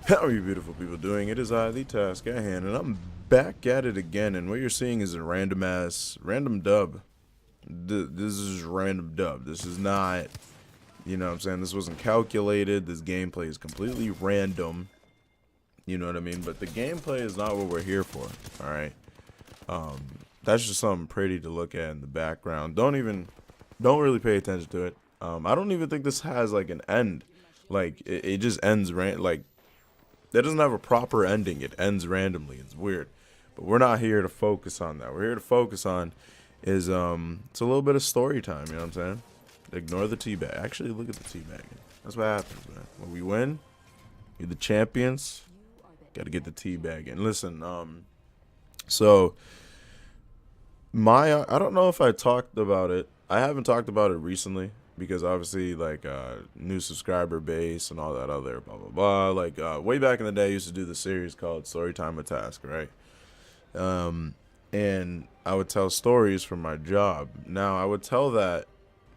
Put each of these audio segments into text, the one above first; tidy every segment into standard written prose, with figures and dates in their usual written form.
How are you beautiful people doing? It is I, the task at hand, and I'm back at it again. And what you're seeing is a random dub. This is random dub. This is not, you know what I'm saying? This wasn't calculated. This gameplay is completely random. You know what I mean? But the gameplay is not what we're here for. All right. Um, that's just something pretty to look at in the background. Don't really pay attention to it. I don't even think this has like an end. Like it just ends like it doesn't have a proper ending. It ends randomly. It's weird. But we're not here to focus on that. We're here to focus on is it's a little bit of story time, you know what I'm saying? Ignore the teabag. Actually look at the teabagging. That's what happens, man. When we win, you're the champions. Gotta get the teabag in. Listen, so I don't know if I talked about it. I haven't talked about it recently because obviously like new subscriber base and all that other blah blah blah. Like way back in the day, I used to do the series called Storytime with Task, right? Um, and I would tell stories from my job. Now I would tell that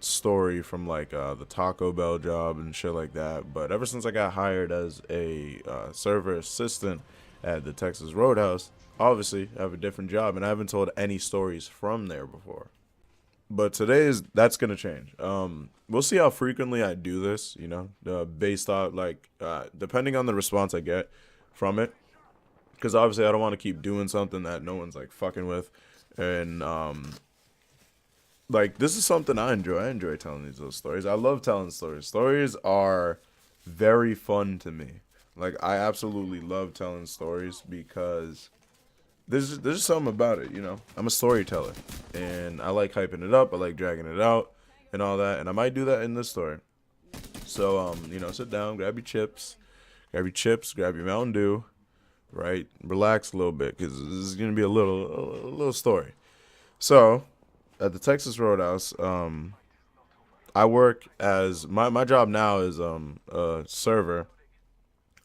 story from like the Taco Bell job and shit like that. But ever since I got hired as a server assistant at the Texas Roadhouse, obviously I have a different job, and I haven't told any stories from there before. But that's gonna change. We'll see how frequently I do this. You know, based off like depending on the response I get from it, because obviously I don't want to keep doing something that no one's like fucking with, and like this is something I enjoy. I enjoy telling these little stories. I love telling stories. Stories are very fun to me. Like I absolutely love telling stories because there's something about it, you know. I'm a storyteller, and I like hyping it up. I like dragging it out, and all that. And I might do that in this story. So you know, sit down, grab your Mountain Dew, right? Relax a little bit because this is gonna be a little story. So at the Texas Roadhouse, I work as my job now is a server.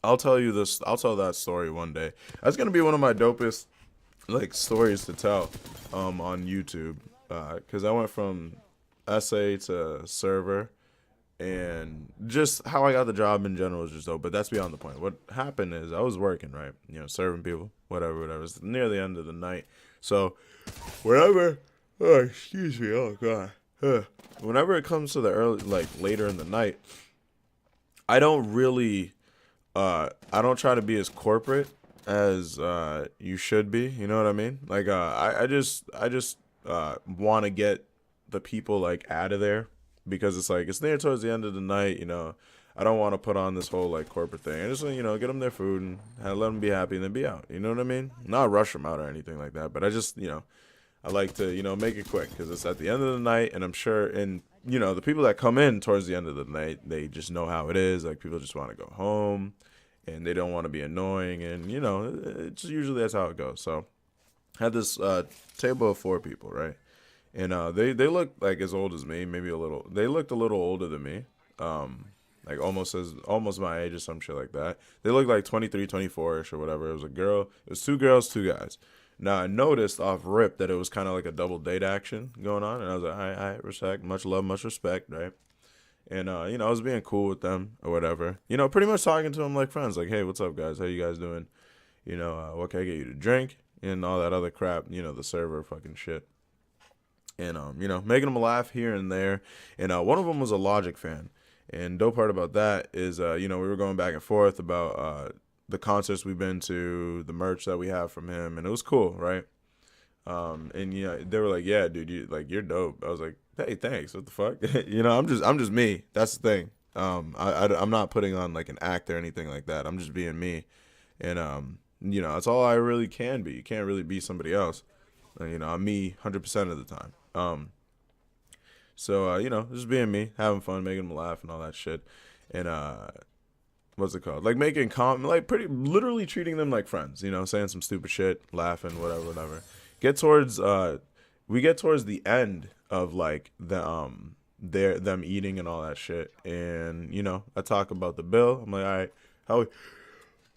I'll tell you this. I'll tell that story one day. That's gonna be one of my dopest like stories to tell on YouTube because I went from SA to server, and just how I got the job in general is just dope. But that's beyond the point. What happened is I was working, right, you know, serving people, whatever. It's near the end of the night, so whenever, oh excuse me, oh god, whenever it comes to the early like later in the night, I don't really I don't try to be as corporate as you should be. You know what I mean? Like I just want to get the people like out of there because it's like it's near towards the end of the night. You know, I don't want to put on this whole like corporate thing. I just you know get them their food and let them be happy and then be out. You know what I mean? Not rush them out or anything like that. But I just you know I like to you know make it quick because it's at the end of the night, and I'm sure and you know the people that come in towards the end of the night, they just know how it is. Like people just want to go home and they don't want to be annoying, and you know it's usually that's how it goes. So I had this table of four people, right? And they looked like as old as me, maybe a little. They looked a little older than me, like almost my age or some shit like that. They looked like 23, 24ish or whatever. It was a girl. It was two girls, two guys. Now I noticed off rip that it was kind of like a double date action going on, and I was like, I respect, much love, much respect, right? And you know, I was being cool with them or whatever. You know, pretty much talking to them like friends, like, hey, what's up, guys? How you guys doing? You know, what can I get you to drink? And all that other crap. You know, the server fucking shit. And you know, making them laugh here and there. And one of them was a Logic fan. And dope part about that is, you know, we were going back and forth about the concerts we've been to, the merch that we have from him, and it was cool, right? And you know, they were like, "Yeah, dude, you're dope." I was like, "Hey, thanks. What the fuck?" You know, I'm just me. That's the thing. I'm not putting on like an act or anything like that. I'm just being me, and you know, that's all I really can be. You can't really be somebody else. You know, I'm me 100% of the time. So you know, just being me, having fun, making them laugh, and all that shit, and what's it called? Like making like pretty literally treating them like friends. You know, saying some stupid shit, laughing, whatever. Get towards we get towards the end of like them eating and all that shit, and you know I talk about the bill. I'm like, all right, how?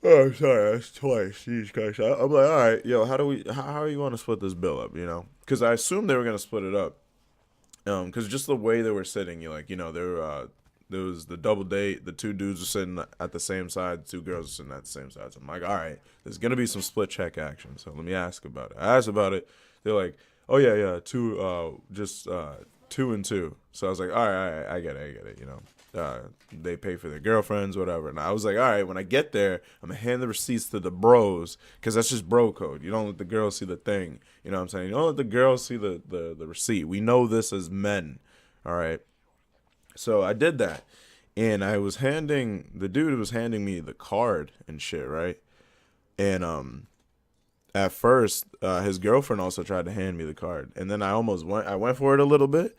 Oh, sorry, that's twice. Jeez, gosh, I'm like, all right, yo, how do you want to split this bill up? You know, because I assumed they were gonna split it up, because just the way they were sitting, you like, you know, they were there was the double date. The two dudes were sitting at the same side. The two girls were sitting at the same side. So I'm like, all right, there's gonna be some split check action. So let me ask about it. I asked about it. They're like, oh yeah, yeah, just 2 and 2. So I was like, all right, I get it. They pay for their girlfriends, whatever. And I was like, all right, when I get there, I'm gonna hand the receipts to the bros, because that's just bro code. You don't let the girls see the thing. You know what I'm saying? You don't let the girls see the receipt. We know this as men. All right. So I did that, and the dude was handing me the card and shit, right? And at first, his girlfriend also tried to hand me the card, and then I went for it a little bit,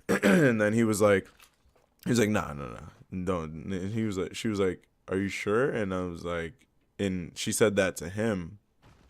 and then he's like, nah, don't. And she was like, are you sure? And I was like, and she said that to him,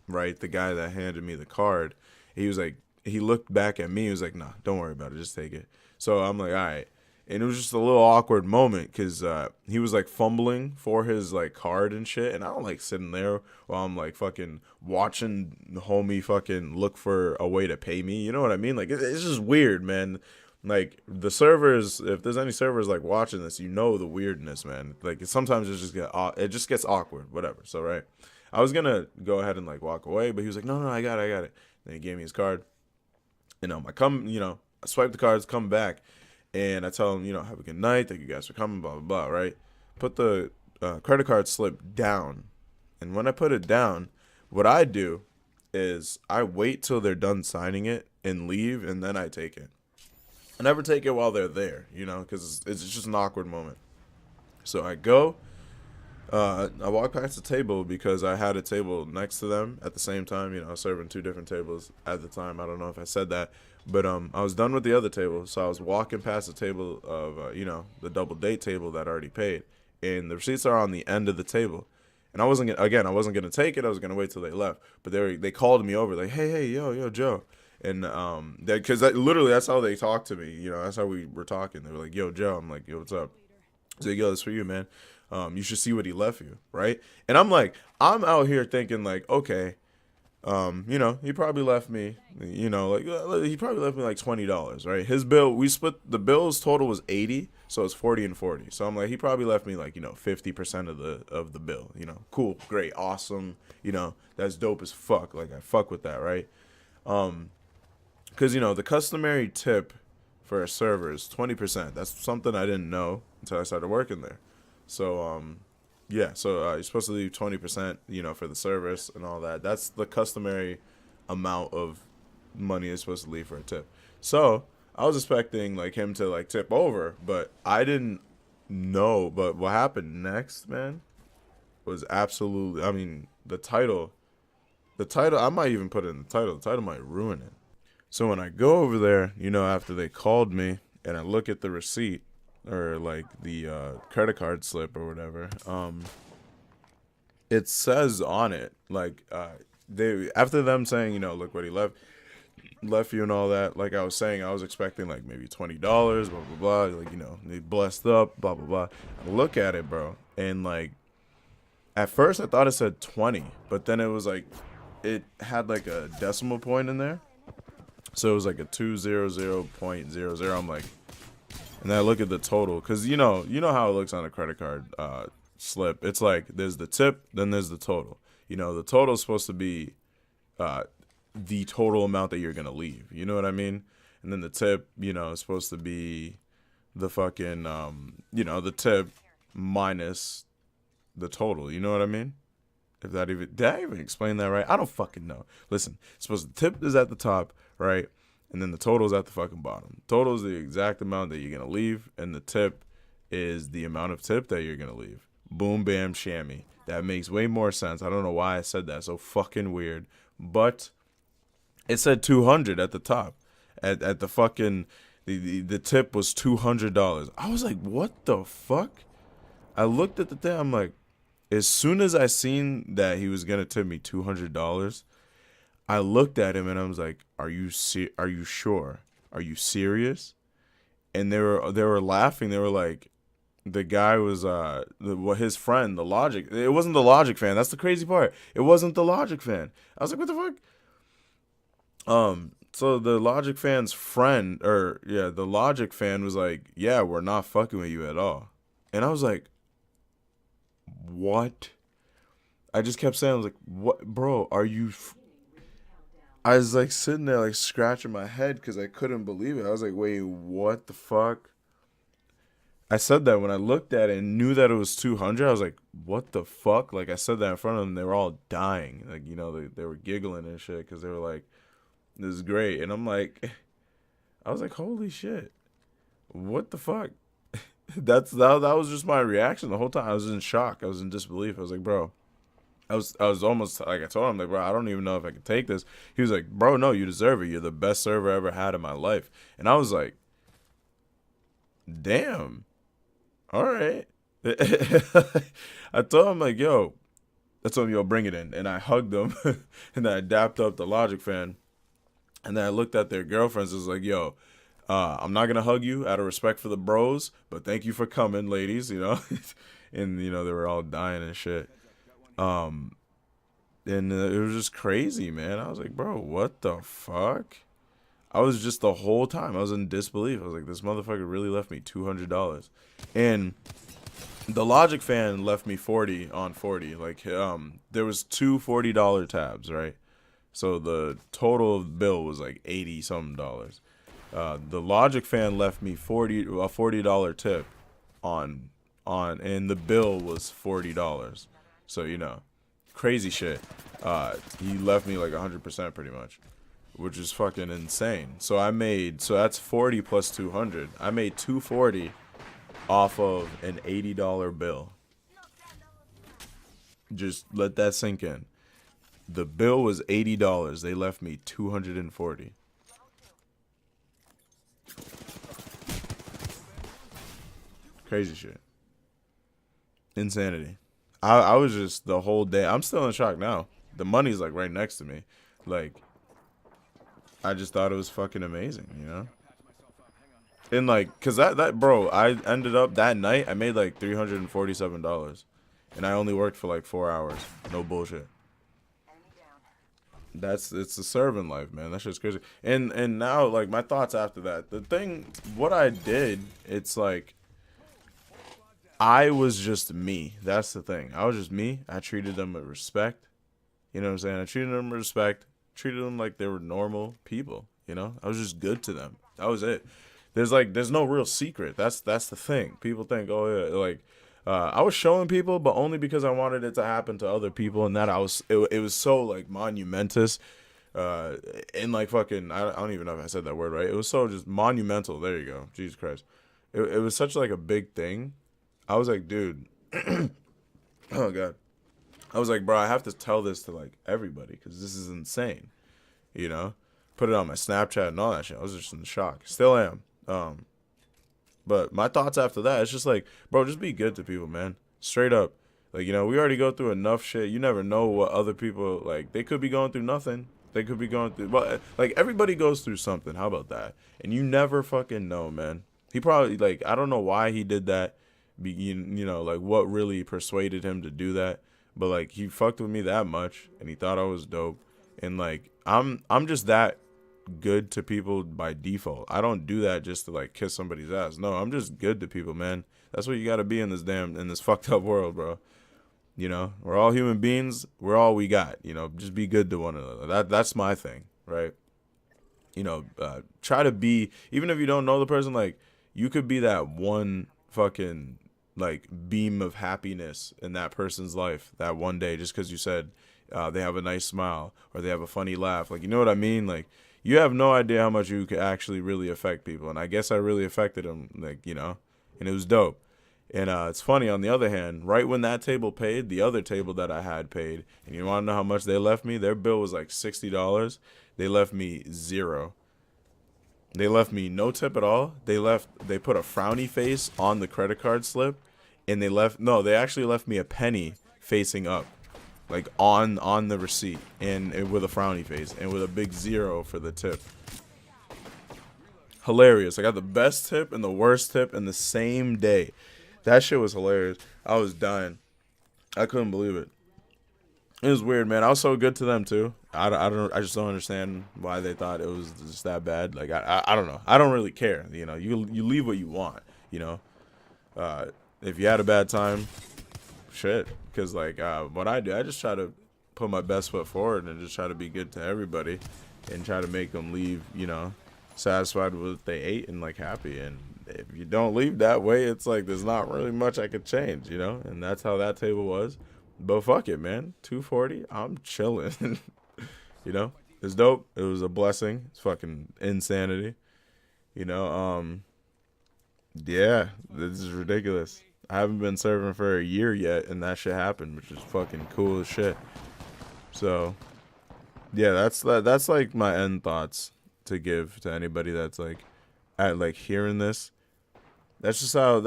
right? The guy that handed me the card. He was like, he looked back at me. He was like, nah, don't worry about it. Just take it. So I'm like, all right. And it was just a little awkward moment because he was like fumbling for his like card and shit. And I don't like sitting there while I'm like fucking watching the homie fucking look for a way to pay me. You know what I mean? Like, it's just weird, man. Like, the servers, if there's any servers like watching this, you know the weirdness, man. Like, sometimes it just gets awkward, whatever. So, right, I was gonna go ahead and like walk away, but he was like, no, I got it. Then he gave me his card. I swipe the cards, come back, and I tell him, have a good night, thank you guys for coming, blah blah blah. Right, put the credit card slip down, and when I put it down, what I do is I wait till they're done signing it and leave, and then I take it. I never take it while they're there, because it's just an awkward moment. So I go, I walk past the table because I had a table next to them at the same time. I was serving two different tables at the time. I don't know if I said that, but I was done with the other table, so I was walking past the table of the double date table that I already paid, and the receipts are on the end of the table. And I wasn't gonna take it. I was gonna wait till they left, but they called me over like, hey, yo, Joe. And because literally that's how they talked to me. That's how we were talking. They were like, yo, Joe. I'm like, yo, what's up? He's like, yo, this for you, man. You should see what he left you, right? And I'm like, I'm out here thinking like, okay, he probably left me, he probably left me like $20, right? His bill, we split the bills total was 80, so it's 40 and 40. So I'm like, he probably left me like 50% of the bill. Cool, great, awesome. That's dope as fuck. Like, I fuck with that, right? Because the customary tip for a server is 20%. That's something I didn't know until I started working there. So yeah, so you're supposed to leave 20%, for the service and all that. That's the customary amount of money you're supposed to leave for a tip. So I was expecting like him to like tip over, but I didn't know. But what happened next, man, was absolutely. I mean, the title. I might even put it in the title. The title might ruin it. So when I go over there, after they called me, and I look at the receipt or like the credit card slip or whatever, it says on it like they after them saying look what he left you and all that. Like I was saying, I was expecting like maybe $20, blah blah blah. Like they blessed up, blah blah blah. I look at it, bro, and like at first I thought it said 20, but then it was like it had like a decimal point in there. So it was like a 200.00. I'm like, and then I look at the total, because you know how it looks on a credit card slip. It's like there's the tip, then there's the total. The total is supposed to be the total amount that you're gonna leave. You know what I mean? And then the tip, is supposed to be the fucking the tip minus the total. You know what I mean? Did I even explain that right? I don't fucking know. Listen, the tip is at the top, right? And then the total is at the fucking bottom. Total is the exact amount that you're gonna leave, and the tip is the amount of tip that you're gonna leave. Boom, bam, shammy. That makes way more sense. I don't know why I said that. So fucking weird. But it said 200 at the top. At the fucking the tip was $200. I was like, what the fuck? I looked at the thing. I'm like, as soon as I seen that he was gonna tip me $200, I looked at him and I was like, "Are you sure? Are you serious?" And they were laughing. They were like, the guy was his friend, the Logic. It wasn't the Logic fan. That's the crazy part. It wasn't the Logic fan. I was like, "What the fuck?" So the Logic fan's friend, the Logic fan was like, "Yeah, we're not fucking with you at all." And I was like, what? I just kept saying, I was like, what, bro, are you? I was like sitting there, like scratching my head because I couldn't believe it. I was like, wait, what the fuck? I said that when I looked at it and knew that it was 200. I was like, what the fuck? Like, I said that in front of them. They were all dying. Like, they were giggling and shit because they were like, this is great. And I'm like, I was like, holy shit. What the fuck? That was just my reaction the whole time. I was in shock. I was in disbelief. I was like, bro, I was almost like, I told him, like, bro, I don't even know if I can take this. He was like, bro, no, you deserve it. You're the best server I ever had in my life. And I was like, damn. All right. I told him, like, yo, I told him, yo, bring it in. And I hugged them. And then I dapped up the Logic fan. And then I looked at their girlfriends and was like, yo, I'm not going to hug you out of respect for the bros, but thank you for coming, ladies, And, they were all dying and shit. Um, and it was just crazy, man. I was like, bro, what the fuck? I was just the whole time, I was in disbelief. I was like, this motherfucker really left me $200. And the Logic fan left me 40 on 40. Like, there was two $40 tabs, right? So the total bill was like 80 something dollars. The Logic fan left me a $40 tip on and the bill was $40. So crazy shit. He left me like 100% pretty much, which is fucking insane. So that's 40 plus 200. I made 240 off of an $80 bill. Just let that sink in. The bill was $80. They left me 240. Crazy shit. Insanity. I was just the whole day. I'm still in shock now. The money's like right next to me. Like, I just thought it was fucking amazing. And like, cause that bro, I ended up that night I made like $347, and I only worked for like 4 hours. No bullshit. It's the servant life, man. That shit's crazy. And now, like, my thoughts after that. What I did, it's like, I was just me. That's the thing. I was just me. I treated them with respect. You know what I'm saying? I treated them with respect. Treated them like they were normal people. I was just good to them. That was it. There's no real secret. That's the thing. People think, oh yeah, like, I was showing people, but only because I wanted it to happen to other people, and that it was so like monumentous, and like fucking, I don't even know if I said that word right. It was so just monumental. There you go. Jesus Christ. It was such like a big thing. I was like, dude, oh god. I was like, bro, I have to tell this to like everybody because this is insane. You know, put it on my Snapchat and all that shit. I was just in shock. Still am. But my thoughts after that, it's just like, bro, just be good to people, man. Straight up. Like, we already go through enough shit. You never know what other people, like, they could be going through nothing. They could be going through, but, like, everybody goes through something. How about that? And you never fucking know, man. He probably, like, I don't know why he did that. Like, what really persuaded him to do that. But, like, he fucked with me that much, and he thought I was dope. And, like, I'm just that good to people by default. I don't do that just to like kiss somebody's ass. No, I'm just good to people, man. That's what you gotta be in this fucked up world, bro. We're all human beings. We're all we got. Just be good to one another. That's my thing, right? Try to be, even if you don't know the person, like, you could be that one fucking like beam of happiness in that person's life that one day, just because you said they have a nice smile or they have a funny laugh. Like, you know what I mean? Like, you have no idea how much you could actually really affect people. And I guess I really affected them, like, and it was dope. And it's funny, on the other hand, right when that table paid, the other table that I had paid, and you want to know how much they left me? Their bill was like $60. They left me zero. They left me no tip at all. They put a frowny face on the credit card slip, and they actually left me a penny facing up, like on the receipt, and with a frowny face and with a big zero for the tip. Hilarious. I got the best tip and the worst tip in the same day. That shit was hilarious. I was dying. I couldn't believe it. It was weird, man. I was so good to them too. I just don't understand why they thought it was just that bad. Like, I don't know. I don't really care. You leave what you want. Uh, if you had a bad time, shit. Because, like, what I do, I just try to put my best foot forward and just try to be good to everybody and try to make them leave, you know, satisfied with what they ate and, like, happy. And if you don't leave that way, it's like there's not really much I could change, you know? And that's how that table was. But fuck it, man. 240, I'm chilling. You know? It's dope. It was a blessing. It's fucking insanity. You know, yeah, this is ridiculous. I haven't been serving for a year yet, and that shit happened, which is fucking cool as shit. So, yeah, that's like my end thoughts to give to anybody that's like at like hearing this. That's just how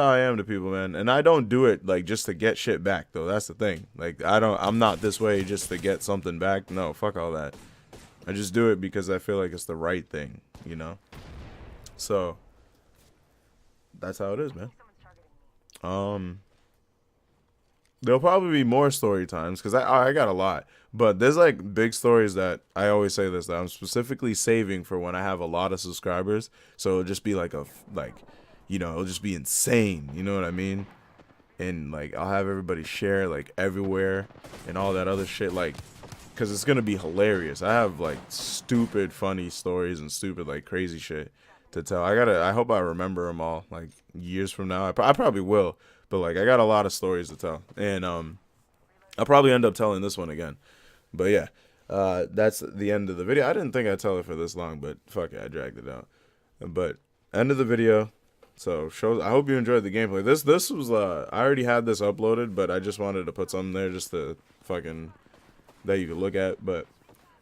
I am to people, man. And I don't do it like just to get shit back though. That's the thing. Like I'm not this way just to get something back. No, fuck all that. I just do it because I feel like it's the right thing, you know? So that's how it is, man. There'll probably be more story times because I got a lot, but there's like big stories that I always say this that I'm specifically saving for when I have a lot of subscribers. So it'll just be like you know, it'll just be insane. You know what I mean? And like I'll have everybody share like everywhere and all that other shit, like, because it's gonna be hilarious. I have like stupid funny stories and stupid like crazy shit to tell. I hope I remember them all like years from now. I probably will, but like I got a lot of stories to tell, and I'll probably end up telling this one again. But yeah, that's the end of the video. I didn't think I'd tell it for this long, but fuck it, I dragged it out. But end of the video. So I hope you enjoyed the gameplay. This was I already had this uploaded, but I just wanted to put something there just to fucking that you could look at. But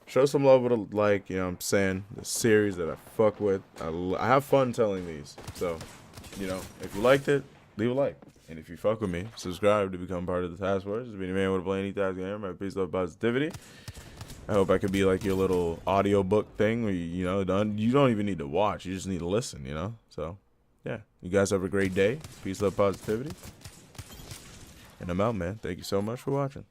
show some love with a like, you know what I'm saying? The series that I fuck with. I have fun telling these. So, you know, if you liked it, leave a like. And if you fuck with me, subscribe to become part of the task force. Just be a man with a play any task game. My peace, love, positivity. I hope I could be like your little audiobook thing where you know, you don't even need to watch. You just need to listen, you know? So, yeah. You guys have a great day. Peace, love, positivity. And I'm out, man. Thank you so much for watching.